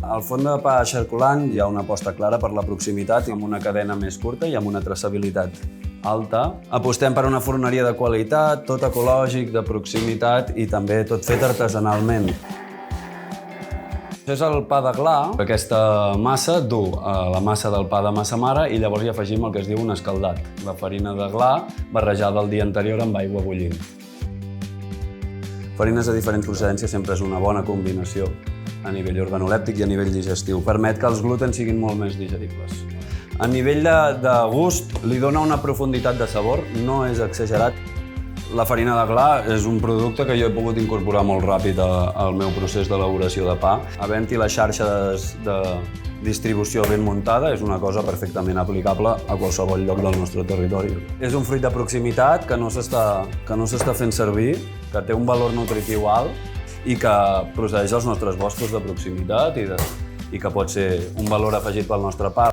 Al forn de pa xarculant hi ha una aposta clara per la proximitat, amb una cadena més curta i amb una traçabilitat alta. Apostem per una forneria de qualitat, tot ecològic, de proximitat i també tot fet artesanalment. Això és el pa de gla. Aquesta massa du la massa del pa de massa mare i llavors hi afegim el que es diu un escaldat, la farina de gla barrejada el dia anterior amb aigua bullint. Farines de diferents procedències sempre és una bona combinació a nivell organolèptic i a nivell digestiu. Permet que els glútens siguin molt més digeribles. A nivell de gust, li dona una profunditat de sabor, no és exagerat. La farina de gla és un producte que jo he pogut incorporar molt ràpid al meu procés d'elaboració de pa. Havent-hi la xarxa de distribució ben muntada és una cosa perfectament aplicable a qualsevol lloc del nostre territori. És un fruit de proximitat que no s'està fent servir, que té un valor nutritiu alt i que procedeix dels nostres boscos de proximitat i que pot ser un valor afegit pel nostre pa.